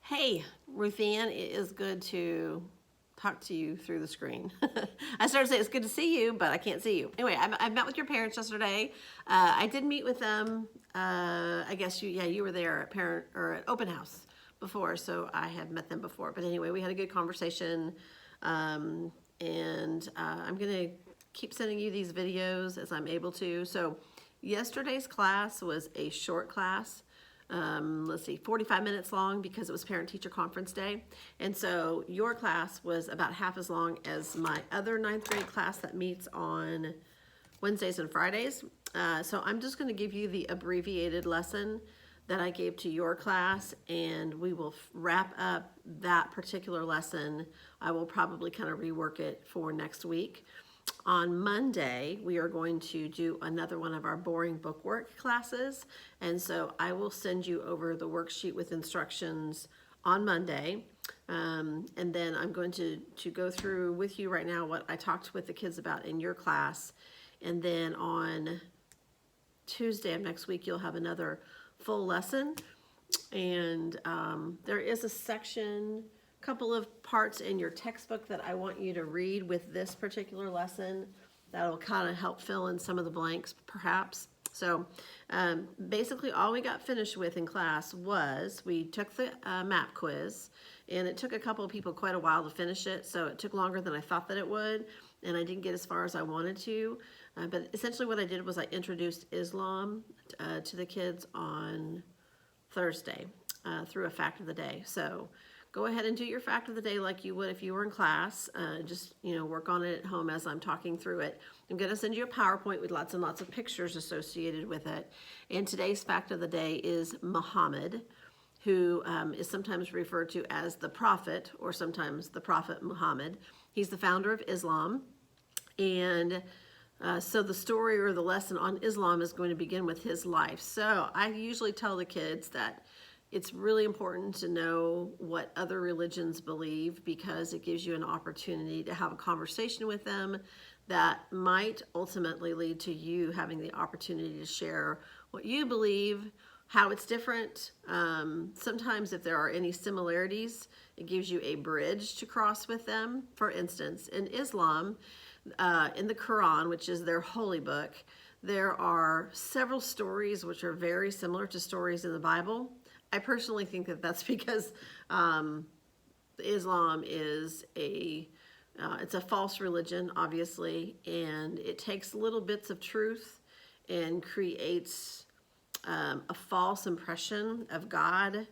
Hey, Ruth Ann, it is good to talk to you through the screen. I started to say it's good to see you, but I can't see you. Anyway, I met with your parents yesterday. I did meet with them. I guess you were there at parent or at open house before, so I had met them before. But anyway, we had a good conversation, and I'm gonna keep sending you these videos as I'm able to. So, yesterday's class was a short class. Let's see, 45 minutes long because it was parent-teacher conference day. And so your class was about half as long as my other ninth grade class that meets on Wednesdays and Fridays. So I'm just gonna give you the abbreviated lesson that I gave to your class, and we will wrap up that particular lesson. I will probably kind of rework it for next week. On Monday, we are going to do another one of our boring bookwork classes. And so I will send you over the worksheet with instructions on Monday. And then I'm going to go through with you right now what I talked with the kids about in your class. And then on Tuesday of next week, you'll have another full lesson. And there is a section, couple of parts in your textbook that I want you to read with this particular lesson that'll kind of help fill in some of the blanks perhaps. So basically all we got finished with in class was we took the map quiz, and it took a couple of people quite a while to finish it, so it took longer than I thought that it would, and I didn't get as far as I wanted to. But essentially what I did was I introduced Islam to the kids on Thursday through a fact of the day. So go ahead and do your fact of the day like you would if you were in class. Just work on it at home as I'm talking through it. I'm going to send you a PowerPoint with lots and lots of pictures associated with it. And today's fact of the day is Muhammad, who is sometimes referred to as the Prophet, or sometimes the Prophet Muhammad. He's the founder of Islam. And so the story or the lesson on Islam is going to begin with his life. So I usually tell the kids that it's really important to know what other religions believe, because it gives you an opportunity to have a conversation with them that might ultimately lead to you having the opportunity to share what you believe, how it's different. Sometimes if there are any similarities, it gives you a bridge to cross with them. For instance, in Islam, in the Quran, which is their holy book, there are several stories which are very similar to stories in the Bible. I personally think that that's because Islam is it's a false religion, obviously, and it takes little bits of truth and creates a false impression of God.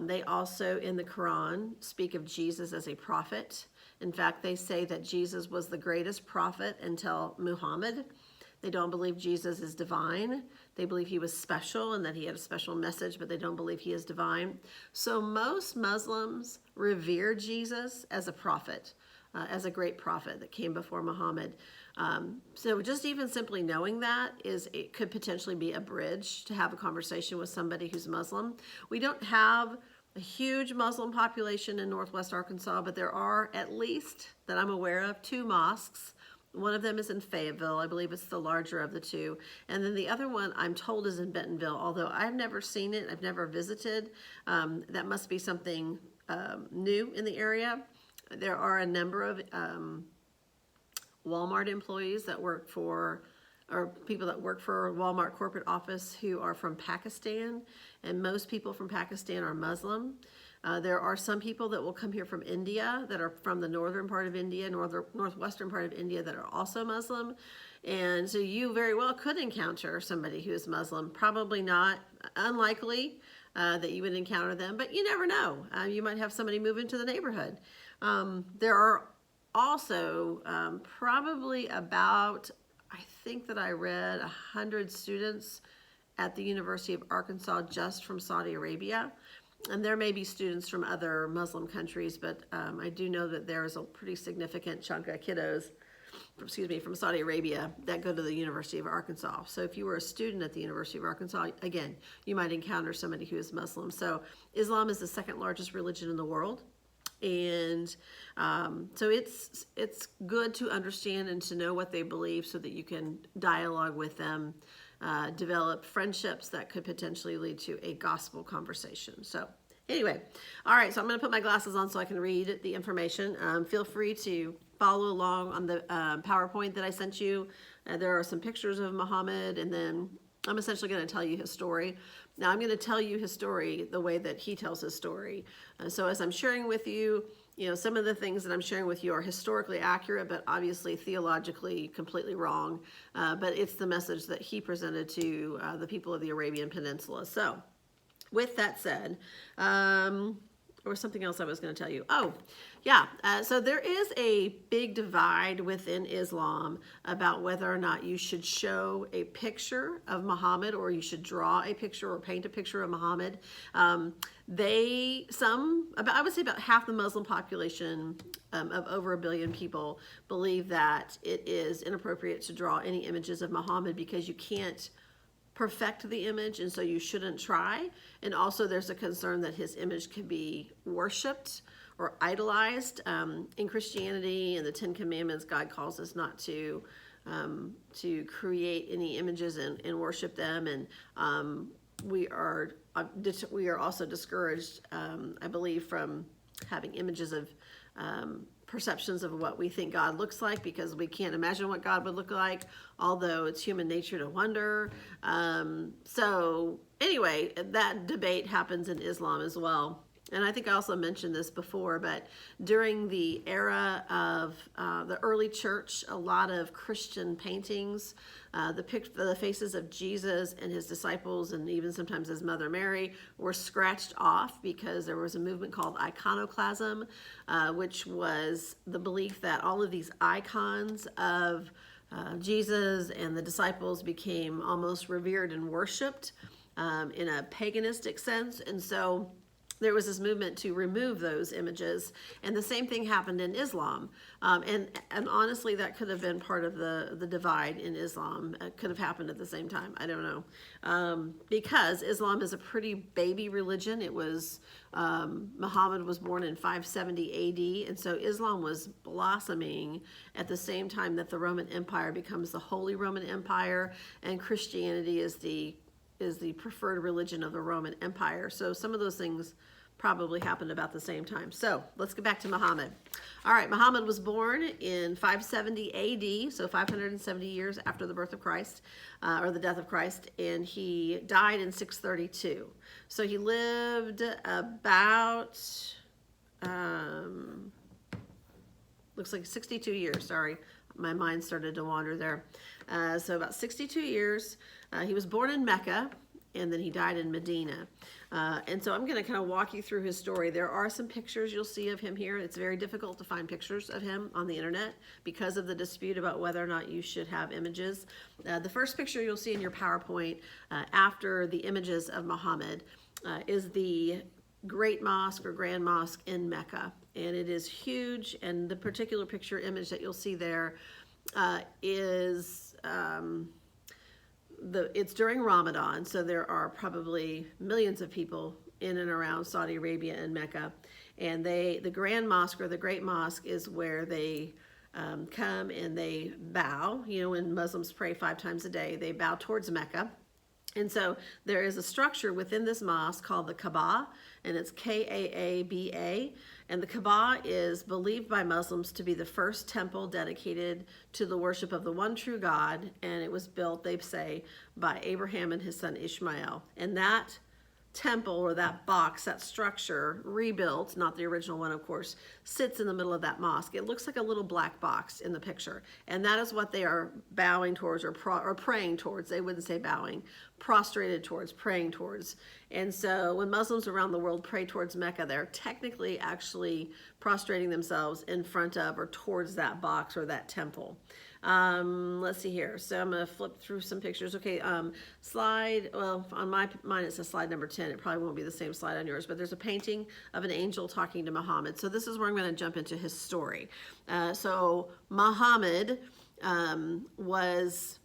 They also, in the Quran, speak of Jesus as a prophet. In fact, they say that Jesus was the greatest prophet until Muhammad. They don't believe Jesus is divine. They believe he was special and that he had a special message, but they don't believe he is divine. So most Muslims revere Jesus as a prophet, as a great prophet that came before Muhammad. So just even simply knowing that it could potentially be a bridge to have a conversation with somebody who's Muslim. We don't have a huge Muslim population in Northwest Arkansas, but there are, at least that I'm aware of, 2 mosques. One of them is in Fayetteville. I believe it's the larger of the 2. And then the other one, I'm told, is in Bentonville, although I've never seen it. I've never visited. That must be something new in the area. There are a number of Walmart employees that work for, or people that work for Walmart corporate office who are from Pakistan, and most people from Pakistan are Muslim. There are some people that will come here from India that are from the northern part of India, northwestern part of India, that are also Muslim. And so you very well could encounter somebody who is Muslim. Probably not, unlikely that you would encounter them, but you never know. You might have somebody move into the neighborhood. There are also probably about, I think that I read 100 students at the University of Arkansas just from Saudi Arabia. And there may be students from other Muslim countries, but I do know that there is a pretty significant chunk of kiddos, from Saudi Arabia that go to the University of Arkansas. So if you were a student at the University of Arkansas, again, you might encounter somebody who is Muslim. So Islam is the second largest religion in the world. And so it's good to understand and to know what they believe so that you can dialogue with them, develop friendships that could potentially lead to a gospel conversation. So Anyway, all right, so I'm going to put my glasses on so I can read the information. Feel free to follow along on the PowerPoint that I sent you. There are some pictures of Muhammad, and then I'm essentially going to tell you his story. Now, I'm going to tell you his story the way that he tells his story. So as I'm sharing with you, some of the things that I'm sharing with you are historically accurate, but obviously theologically completely wrong. But it's the message that he presented to the people of the Arabian Peninsula. So with that said, or something else I was going to tell you. Oh, yeah. So there is a big divide within Islam about whether or not you should show a picture of Muhammad, or you should draw a picture or paint a picture of Muhammad. I would say about half the Muslim population of over 1 billion people believe that it is inappropriate to draw any images of Muhammad because you can't perfect the image, and so you shouldn't try. And also there's a concern that his image can be worshipped or idolized. In Christianity and the Ten Commandments, God calls us not to create any images and worship them. And we are also discouraged, I believe, from having images of perceptions of what we think God looks like, because we can't imagine what God would look like, although it's human nature to wonder. So anyway, that debate happens in Islam as well. And I think I also mentioned this before, but during the era of the early church, a lot of Christian paintings, the faces of Jesus and his disciples, and even sometimes his mother Mary, were scratched off because there was a movement called iconoclasm, which was the belief that all of these icons of Jesus and the disciples became almost revered and worshipped in a paganistic sense. And so there was this movement to remove those images, and the same thing happened in Islam. And honestly, that could have been part of the divide in Islam. It could have happened at the same time. I don't know. Because Islam is a pretty baby religion. It was, Muhammad was born in 570 AD, and so Islam was blossoming at the same time that the Roman Empire becomes the Holy Roman Empire, and Christianity is the preferred religion of the Roman Empire. So some of those things probably happened about the same time. So let's get back to Muhammad. All right, Muhammad was born in 570 AD, so 570 years after the birth of Christ, or the death of Christ, and he died in 632. So he lived about, looks like 62 years, sorry. My mind started to wander there. So about 62 years. He was born in Mecca, and then he died in Medina. And so I'm going to kind of walk you through his story. There are some pictures you'll see of him here. It's very difficult to find pictures of him on the internet because of the dispute about whether or not you should have images. The first picture you'll see in your PowerPoint after the images of Muhammad is the Great Mosque or Grand Mosque in Mecca. And it is huge, and the particular picture image that you'll see there is it's during Ramadan, so there are probably millions of people in and around Saudi Arabia and Mecca, and the Grand Mosque or the Great Mosque is where they come and they bow. When Muslims pray 5 times a day, they bow towards Mecca. And so there is a structure within this mosque called the Kaaba, and it's Kaaba. And the Kaaba is believed by Muslims to be the first temple dedicated to the worship of the one true God. And it was built, they say, by Abraham and his son Ishmael. And that temple, or that box, that structure, rebuilt, not the original one, of course, sits in the middle of that mosque. It looks like a little black box in the picture, and that is what they are bowing towards, or praying towards. They wouldn't say bowing, prostrated towards, praying towards. And so when Muslims around the world pray towards Mecca, they're technically actually prostrating themselves in front of or towards that box or that temple. Let's see here. So I'm going to flip through some pictures. Okay, slide, well, on mine it says slide number 10. It probably won't be the same slide on yours, but there's a painting of an angel talking to Muhammad. So this is where I'm going to jump into his story. So Muhammad was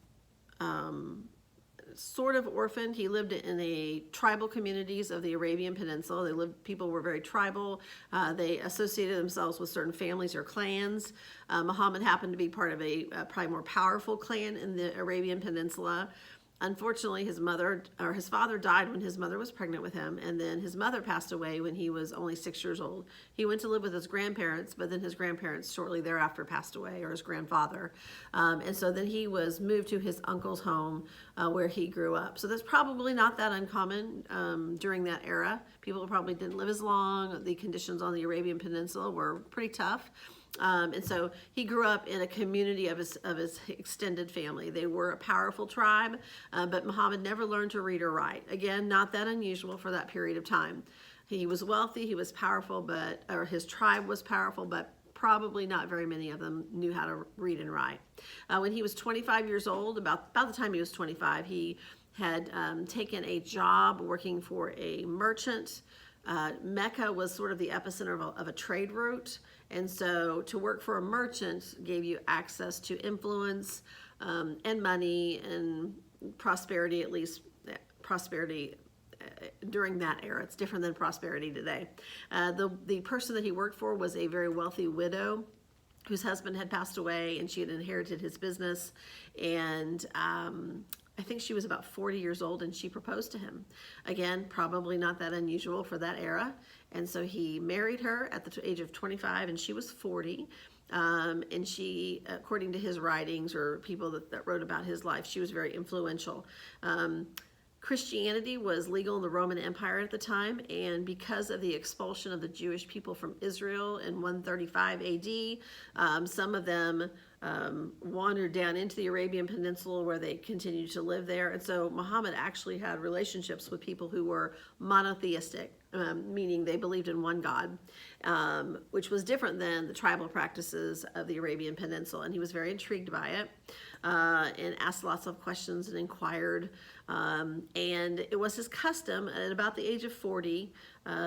sort of orphaned. He lived in the tribal communities of the Arabian Peninsula. People were very tribal. They associated themselves with certain families or clans. Muhammad happened to be part of a probably more powerful clan in the Arabian Peninsula. Unfortunately, his father died when his mother was pregnant with him, and then his mother passed away when he was only 6 years old. He went to live with his grandparents, but then his grandparents shortly thereafter passed away, or his grandfather. And so then he was moved to his uncle's home where he grew up. So that's probably not that uncommon during that era. People probably didn't live as long. The conditions on the Arabian Peninsula were pretty tough. And so he grew up in a community of his extended family. They were a powerful tribe, but Muhammad never learned to read or write. Again, not that unusual for that period of time. He was wealthy, he was powerful, or his tribe was powerful, but probably not very many of them knew how to read and write. When he was 25 years old, about the time he was 25, he had taken a job working for a merchant. Mecca was sort of the epicenter of a trade route. And so to work for a merchant gave you access to influence and money and prosperity, at least prosperity during that era. It's different than prosperity today. The person that he worked for was a very wealthy widow whose husband had passed away, and she had inherited his business. And I think she was about 40 years old, and she proposed to him. Again, probably not that unusual for that era. And so he married her at the age of 25, and she was 40. And she, according to his writings or people that wrote about his life, she was very influential. Christianity was legal in the Roman Empire at the time, and because of the expulsion of the Jewish people from Israel in 135 AD, some of them wandered down into the Arabian Peninsula where they continued to live there. And so Muhammad actually had relationships with people who were monotheistic, meaning they believed in one God, which was different than the tribal practices of the Arabian Peninsula. And he was very intrigued by it and asked lots of questions and inquired. And it was his custom at about the age of 40,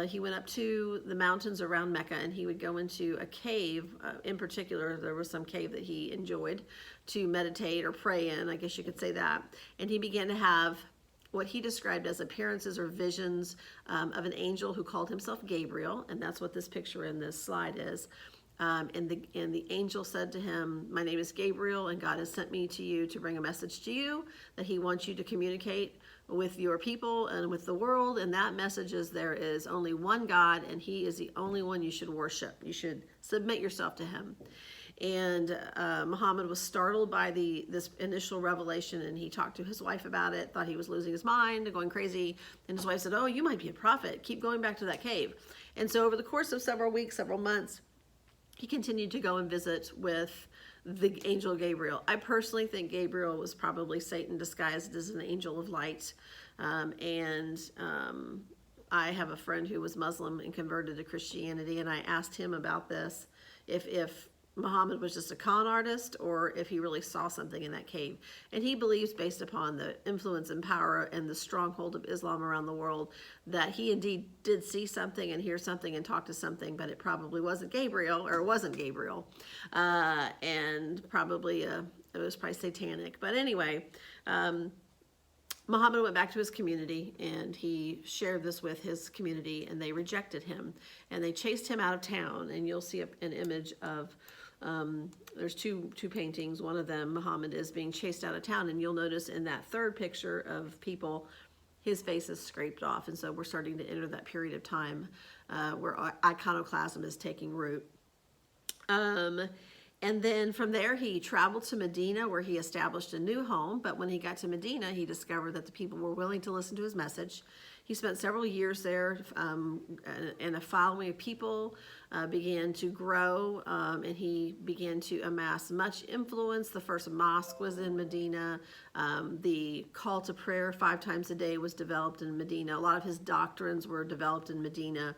he went up to the mountains around Mecca, and he would go into a cave. In particular, there was some cave that he enjoyed to meditate or pray in, I guess you could say that. And he began to have what he described as appearances or visions of an angel who called himself Gabriel, and that's what this picture in this slide is. And the angel said to him, "My name is Gabriel, and God has sent me to you to bring a message to you that he wants you to communicate with your people and with the world. And that message is there is only one God, and he is the only one you should worship. You should submit yourself to him." And Muhammad was startled by this initial revelation, and he talked to his wife about it, thought he was losing his mind, going crazy. And his wife said, "Oh, you might be a prophet. Keep going back to that cave." And so over the course of several weeks, several months, he continued to go and visit with the angel Gabriel. I personally think Gabriel was probably Satan disguised as an angel of light. I have a friend who was Muslim and converted to Christianity, and I asked him about this, if Muhammad was just a con artist or if he really saw something in that cave. And he believes, based upon the influence and power and the stronghold of Islam around the world, that he indeed did see something and hear something and talk to something, but it probably wasn't Gabriel, or it wasn't Gabriel. And probably, it was probably satanic. But anyway, Muhammad went back to his community, and he shared this with his community, and they rejected him, and they chased him out of town. And you'll see an image of, there's two paintings. One of them, Muhammad is being chased out of town, and you'll notice in that third picture of people, his face is scraped off. And so we're starting to enter that period of time where iconoclasm is taking root. And then from there, he traveled to Medina, where he established a new home. But when he got to Medina, he discovered that the people were willing to listen to his message. He spent several years there, and a following of people began to grow, and he began to amass much influence. The first mosque was in Medina. The call to prayer 5 times a day was developed in Medina. A lot of his doctrines were developed in Medina.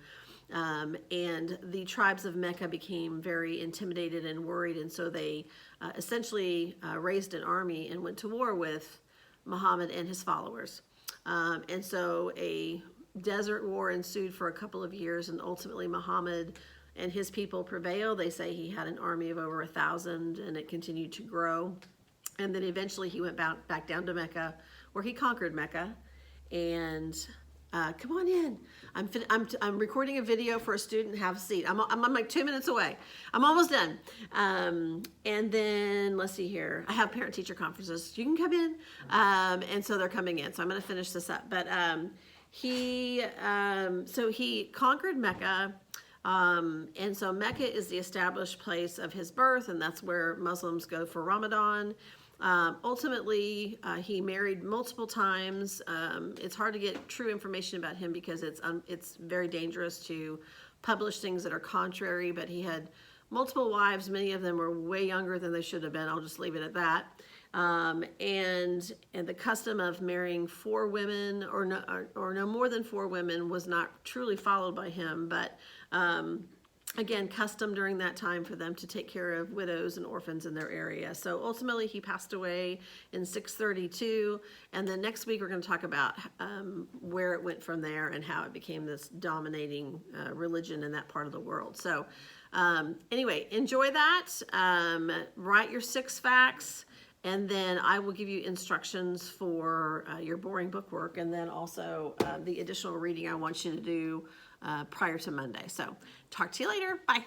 And the tribes of Mecca became very intimidated and worried, and so they essentially raised an army and went to war with Muhammad and his followers. And so a desert war ensued for a couple of years, and ultimately Muhammad and his people prevailed. They say he had an army of over 1,000, and it continued to grow. And then eventually he went back down to Mecca, where he conquered Mecca, and Come on in. I'm recording a video for a student. Have a seat. I'm like 2 minutes away. I'm almost done. And then let's see here. I have parent-teacher conferences. You can come in. And so they're coming in. So I'm going to finish this up. But he conquered Mecca. And so Mecca is the established place of his birth, and that's where Muslims go for Ramadan. Ultimately, he married multiple times. It's hard to get true information about him because it's very dangerous to publish things that are contrary, but he had multiple wives. Many of them were way younger than they should have been. I'll just leave it at that. And the custom of marrying 4 women or no more than 4 women was not truly followed by him, but again, custom during that time for them to take care of widows and orphans in their area. So ultimately, he passed away in 632, and then next week we're going to talk about where it went from there and how it became this dominating religion in that part of the world. So anyway, enjoy that. Write your 6 facts. And then I will give you instructions for your boring book work, and then also the additional reading I want you to do prior to Monday. So talk to you later. Bye.